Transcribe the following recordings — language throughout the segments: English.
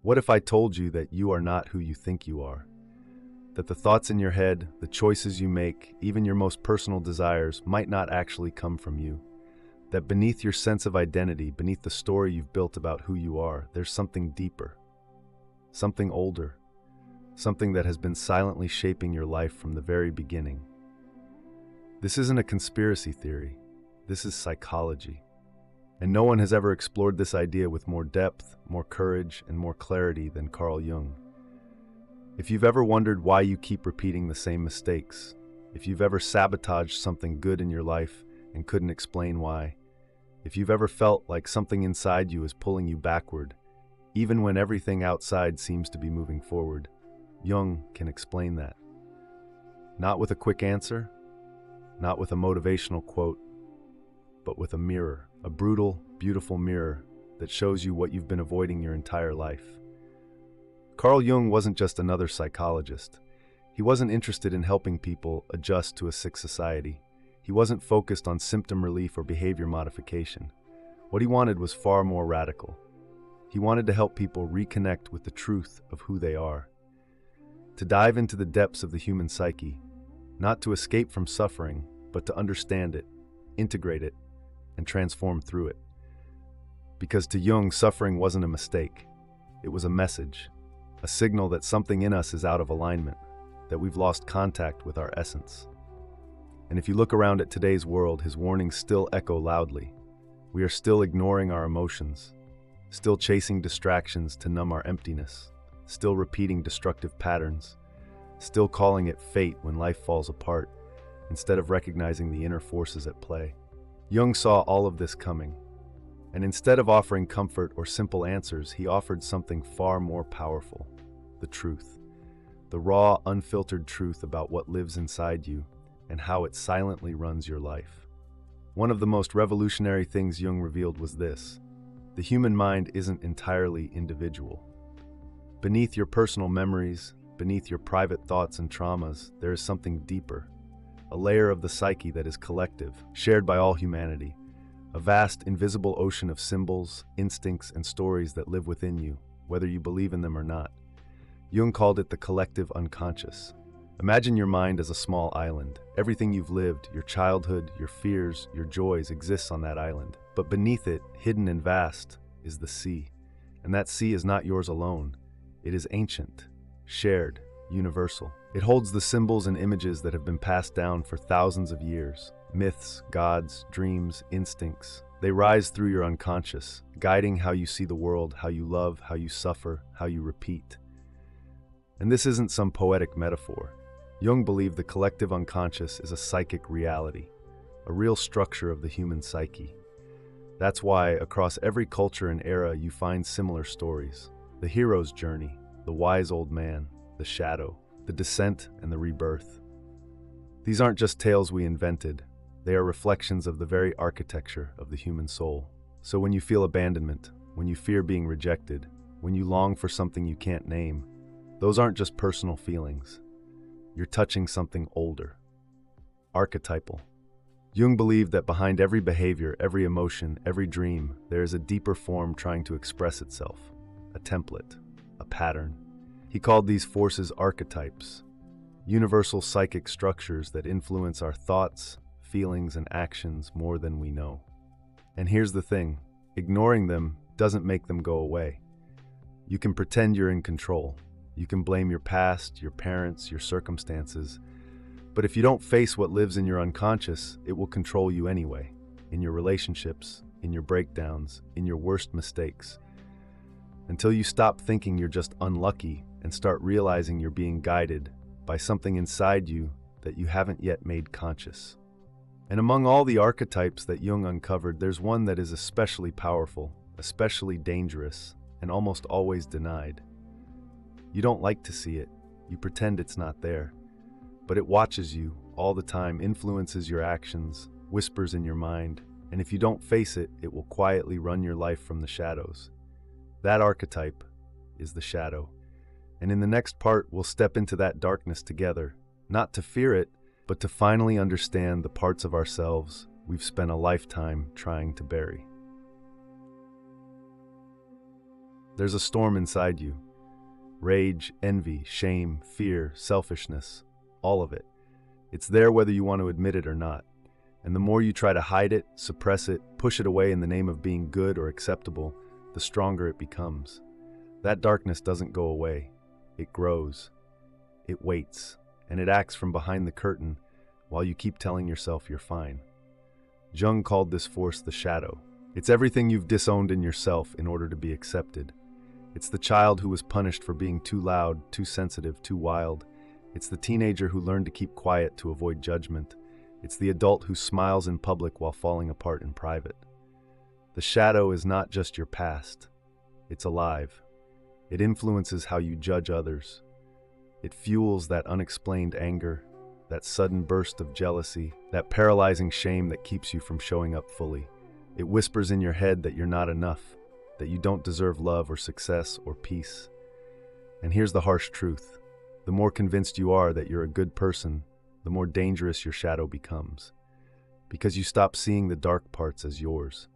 What if I told you that you are not who you think you are? That the thoughts in your head, the choices you make, even your most personal desires might not actually come from you? That beneath your sense of identity, beneath the story you've built about who you are, there's something deeper, something older, something that has been silently shaping your life from the very beginning. This isn't a conspiracy theory. This is psychology. And no one has ever explored this idea with more depth, more courage, and more clarity than Carl Jung. If you've ever wondered why you keep repeating the same mistakes, if you've ever sabotaged something good in your life and couldn't explain why, if you've ever felt like something inside you is pulling you backward, even when everything outside seems to be moving forward, Jung can explain that. Not with a quick answer, not with a motivational quote, but with a mirror, a brutal, beautiful mirror that shows you what you've been avoiding your entire life. Carl Jung wasn't just another psychologist. He wasn't interested in helping people adjust to a sick society. He wasn't focused on symptom relief or behavior modification. What he wanted was far more radical. He wanted to help people reconnect with the truth of who they are. To dive into the depths of the human psyche, not to escape from suffering, but to understand it, integrate it, and transform through it. Because to Jung, suffering wasn't a mistake. It was a message, a signal that something in us is out of alignment, that we've lost contact with our essence. And if you look around at today's world, his warnings still echo loudly. We are still ignoring our emotions, still chasing distractions to numb our emptiness, still repeating destructive patterns, still calling it fate when life falls apart, instead of recognizing the inner forces at play. Jung saw all of this coming, and instead of offering comfort or simple answers, he offered something far more powerful: the truth. The raw, unfiltered truth about what lives inside you and how it silently runs your life. One of the most revolutionary things Jung revealed was this: the human mind isn't entirely individual. Beneath your personal memories, beneath your private thoughts and traumas, there is something deeper, a layer of the psyche that is collective, shared by all humanity, a vast, invisible ocean of symbols, instincts, and stories that live within you, whether you believe in them or not. Jung called it the collective unconscious. Imagine your mind as a small island. Everything you've lived, your childhood, your fears, your joys, exists on that island. But beneath it, hidden and vast, is the sea. And that sea is not yours alone. It is ancient, shared, universal. It holds the symbols and images that have been passed down for thousands of years. Myths, gods, dreams, instincts. They rise through your unconscious, guiding how you see the world, how you love, how you suffer, how you repeat. And this isn't some poetic metaphor. Jung believed the collective unconscious is a psychic reality, a real structure of the human psyche. That's why, across every culture and era, you find similar stories. The hero's journey, the wise old man, the shadow, the descent, and the rebirth. These aren't just tales we invented. They are reflections of the very architecture of the human soul. So when you feel abandonment, when you fear being rejected, when you long for something you can't name, those aren't just personal feelings. You're touching something older, archetypal. Jung believed that behind every behavior, every emotion, every dream, there is a deeper form trying to express itself, a template, a pattern. He called these forces archetypes, universal psychic structures that influence our thoughts, feelings, and actions more than we know. And here's the thing, ignoring them doesn't make them go away. You can pretend you're in control. You can blame your past, your parents, your circumstances. But if you don't face what lives in your unconscious, it will control you anyway, in your relationships, in your breakdowns, in your worst mistakes. Until you stop thinking you're just unlucky and start realizing you're being guided by something inside you that you haven't yet made conscious. And among all the archetypes that Jung uncovered, there's one that is especially powerful, especially dangerous, and almost always denied. You don't like to see it. You pretend it's not there. But it watches you all the time, influences your actions, whispers in your mind, and if you don't face it, it will quietly run your life from the shadows. That archetype is the shadow. And in the next part, we'll step into that darkness together, not to fear it, but to finally understand the parts of ourselves we've spent a lifetime trying to bury. There's a storm inside you. Rage, envy, shame, fear, selfishness, all of it. It's there whether you want to admit it or not. And the more you try to hide it, suppress it, push it away in the name of being good or acceptable, the stronger it becomes. That darkness doesn't go away. It grows. It waits. And it acts from behind the curtain while you keep telling yourself you're fine. Jung called this force the shadow. It's everything you've disowned in yourself in order to be accepted. It's the child who was punished for being too loud, too sensitive, too wild. It's the teenager who learned to keep quiet to avoid judgment. It's the adult who smiles in public while falling apart in private. The shadow is not just your past. It's alive. It influences how you judge others. It fuels that unexplained anger, that sudden burst of jealousy, that paralyzing shame that keeps you from showing up fully. It whispers in your head that you're not enough, that you don't deserve love or success or peace. And here's the harsh truth. The more convinced you are that you're a good person, the more dangerous your shadow becomes. Because you stop seeing the dark parts as yours.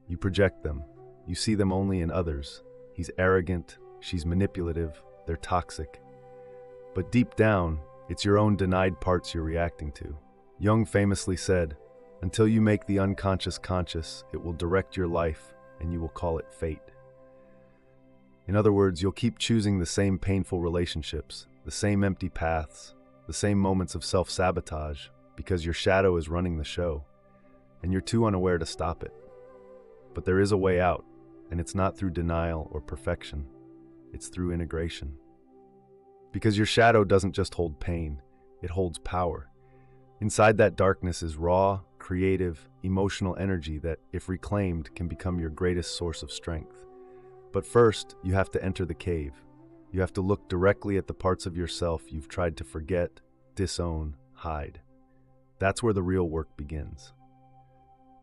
You project them. You see them only in others. He's arrogant, she's manipulative, they're toxic. But deep down, it's your own denied parts you're reacting to. Jung famously said, "Until you make the unconscious conscious, it will direct your life, and you will call it fate." In other words, you'll keep choosing the same painful relationships, the same empty paths, the same moments of self-sabotage, because your shadow is running the show, and you're too unaware to stop it. But there is a way out, and it's not through denial or perfection. It's through integration. Because your shadow doesn't just hold pain, it holds power. Inside that darkness is raw, creative, emotional energy that, if reclaimed, can become your greatest source of strength. But first, you have to enter the cave. You have to look directly at the parts of yourself you've tried to forget, disown, hide. That's where the real work begins.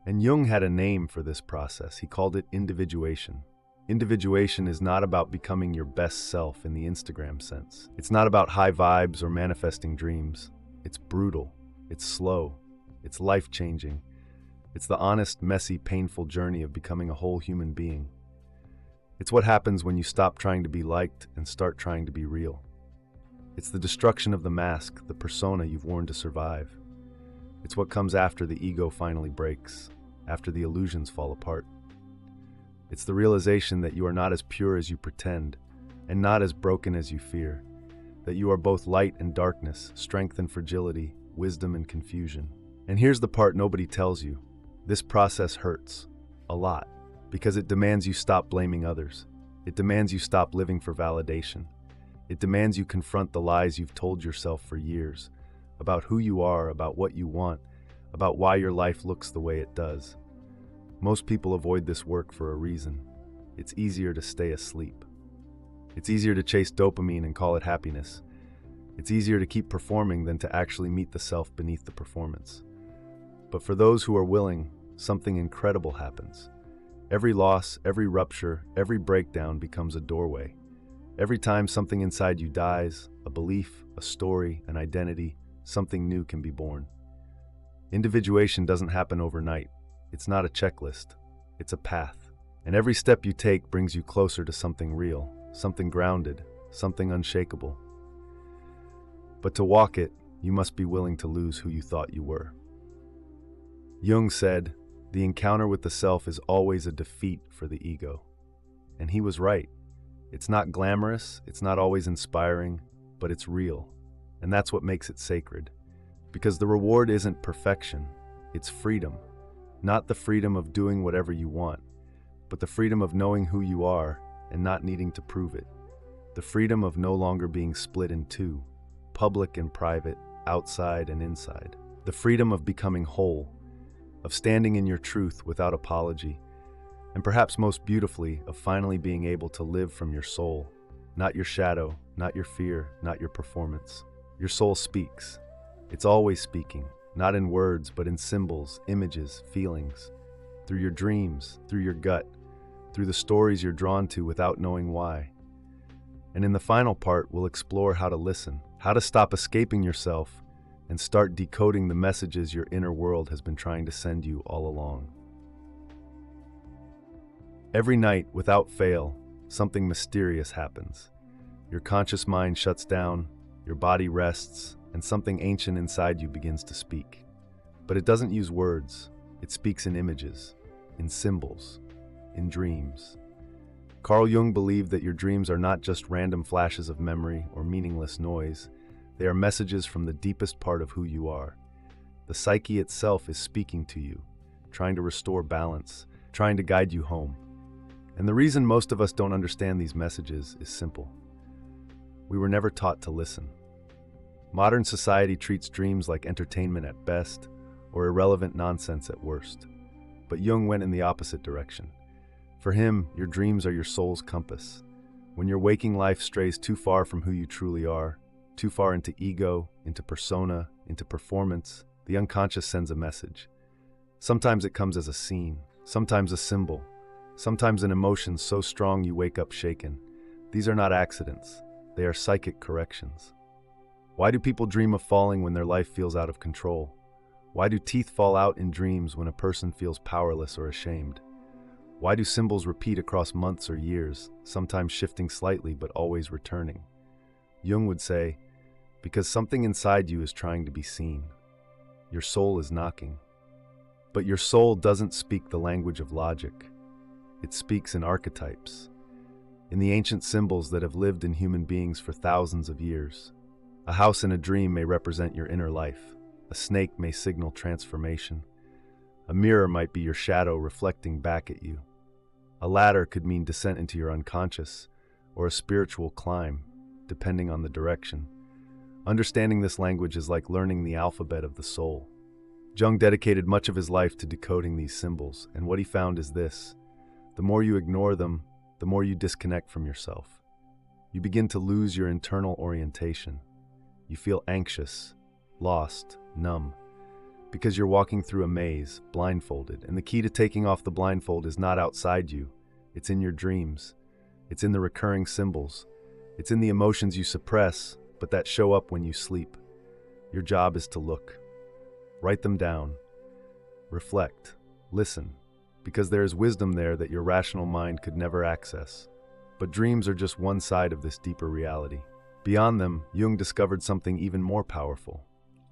And Jung had a name for this process. He called it individuation. Individuation is not about becoming your best self in the Instagram sense. It's not about high vibes or manifesting dreams. It's brutal. It's slow. It's life-changing. It's the honest, messy, painful journey of becoming a whole human being. It's what happens when you stop trying to be liked and start trying to be real. It's the destruction of the mask, the persona you've worn to survive. It's what comes after the ego finally breaks, after the illusions fall apart. It's the realization that you are not as pure as you pretend, and not as broken as you fear, that you are both light and darkness, strength and fragility, wisdom and confusion. And here's the part nobody tells you. This process hurts, a lot, because it demands you stop blaming others. It demands you stop living for validation. It demands you confront the lies you've told yourself for years, about who you are, about what you want, about why your life looks the way it does. Most people avoid this work for a reason. It's easier to stay asleep. It's easier to chase dopamine and call it happiness. It's easier to keep performing than to actually meet the self beneath the performance. But for those who are willing, something incredible happens. Every loss, every rupture, every breakdown becomes a doorway. Every time something inside you dies, a belief, a story, an identity, something new can be born. Individuation doesn't happen overnight. It's not a checklist. It's a path. And every step you take brings you closer to something real, something grounded, something unshakable. But to walk it, you must be willing to lose who you thought you were. Jung said, "The encounter with the self is always a defeat for the ego." And he was right. It's not glamorous, it's not always inspiring, but it's real. And that's what makes it sacred. Because the reward isn't perfection, it's freedom. Not the freedom of doing whatever you want, but the freedom of knowing who you are and not needing to prove it. The freedom of no longer being split in two, public and private, outside and inside. The freedom of becoming whole, of standing in your truth without apology, and perhaps most beautifully, of finally being able to live from your soul, not your shadow, not your fear, not your performance. Your soul speaks. It's always speaking. Not in words, but in symbols, images, feelings, through your dreams, through your gut, through the stories you're drawn to without knowing why. And in the final part, we'll explore how to listen, how to stop escaping yourself, and start decoding the messages your inner world has been trying to send you all along. Every night, without fail, something mysterious happens. Your conscious mind shuts down, your body rests, and something ancient inside you begins to speak. But it doesn't use words. It speaks in images, in symbols, in dreams. Carl Jung believed that your dreams are not just random flashes of memory or meaningless noise. They are messages from the deepest part of who you are. The psyche itself is speaking to you, trying to restore balance, trying to guide you home. And the reason most of us don't understand these messages is simple. We were never taught to listen. Modern society treats dreams like entertainment at best, or irrelevant nonsense at worst. But Jung went in the opposite direction. For him, your dreams are your soul's compass. When your waking life strays too far from who you truly are, too far into ego, into persona, into performance, the unconscious sends a message. Sometimes it comes as a scene, sometimes a symbol, sometimes an emotion so strong you wake up shaken. These are not accidents. They are psychic corrections. Why do people dream of falling when their life feels out of control? Why do teeth fall out in dreams when a person feels powerless or ashamed? Why do symbols repeat across months or years, sometimes shifting slightly but always returning? Jung would say, because something inside you is trying to be seen. Your soul is knocking. But your soul doesn't speak the language of logic. It speaks in archetypes, in the ancient symbols that have lived in human beings for thousands of years. A house in a dream may represent your inner life. A snake may signal transformation. A mirror might be your shadow reflecting back at you. A ladder could mean descent into your unconscious, or a spiritual climb, depending on the direction. Understanding this language is like learning the alphabet of the soul. Jung dedicated much of his life to decoding these symbols, and what he found is this. The more you ignore them, the more you disconnect from yourself. You begin to lose your internal orientation. You feel anxious, lost, numb, because you're walking through a maze, blindfolded, and the key to taking off the blindfold is not outside you. It's in your dreams. It's in the recurring symbols. It's in the emotions you suppress, but that show up when you sleep. Your job is to look. Write them down. Reflect. Listen. Because there is wisdom there that your rational mind could never access. But dreams are just one side of this deeper reality. Beyond them, Jung discovered something even more powerful.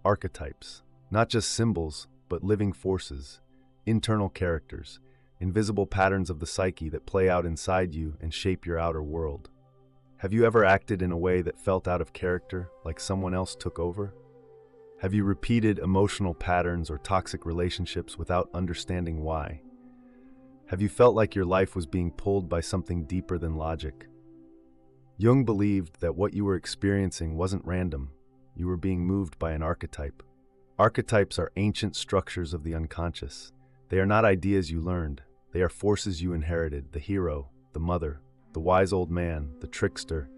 Archetypes. Not just symbols, but living forces, internal characters, invisible patterns of the psyche that play out inside you and shape your outer world. Have you ever acted in a way that felt out of character, like someone else took over? Have you repeated emotional patterns or toxic relationships without understanding why? Have you felt like your life was being pulled by something deeper than logic? Jung believed that what you were experiencing wasn't random. You were being moved by an archetype. Archetypes are ancient structures of the unconscious. They are not ideas you learned. They are forces you inherited: the hero, the mother, the wise old man, the trickster,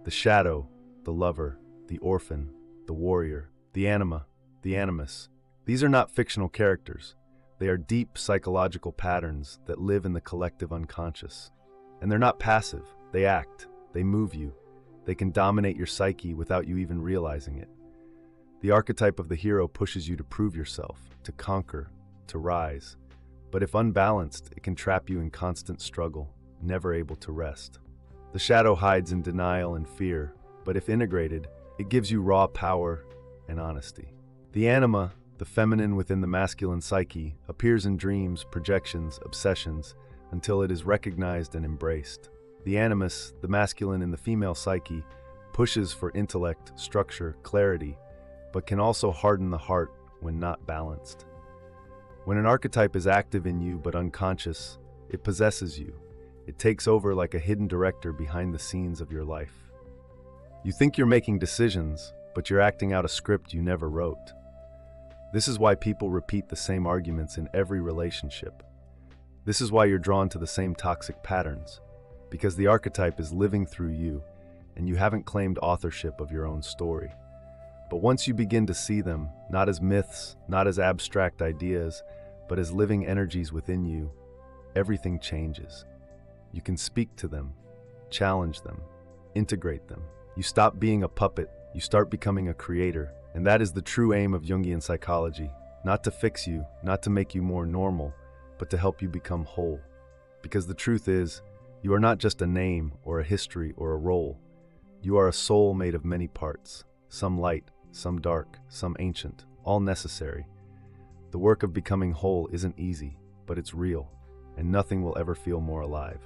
the shadow, the lover, the orphan, the warrior, the anima, the animus. These are not fictional characters. They are deep psychological patterns that live in the collective unconscious. And they're not passive. They act. They move you. They can dominate your psyche without you even realizing it. The archetype of the hero pushes you to prove yourself, to conquer, to rise. But if unbalanced, it can trap you in constant struggle, never able to rest. The shadow hides in denial and fear, but if integrated, it gives you raw power and honesty. The anima, the feminine within the masculine psyche, appears in dreams, projections, obsessions, until it is recognized and embraced. The animus, the masculine in the female psyche, pushes for intellect, structure, clarity, but can also harden the heart when not balanced. When an archetype is active in you but unconscious, it possesses you. It takes over like a hidden director behind the scenes of your life. You think you're making decisions, but you're acting out a script you never wrote. This is why people repeat the same arguments in every relationship. This is why you're drawn to the same toxic patterns, because the archetype is living through you, and you haven't claimed authorship of your own story. But once you begin to see them, not as myths, not as abstract ideas, but as living energies within you, everything changes. You can speak to them, challenge them, integrate them. You stop being a puppet, you start becoming a creator, and that is the true aim of Jungian psychology, not to fix you, not to make you more normal, but to help you become whole. Because the truth is, You are not just a name or a history or a role. You are a soul made of many parts, some light, some dark, some ancient, all necessary. The work of becoming whole isn't easy, but it's real, and nothing will ever feel more alive.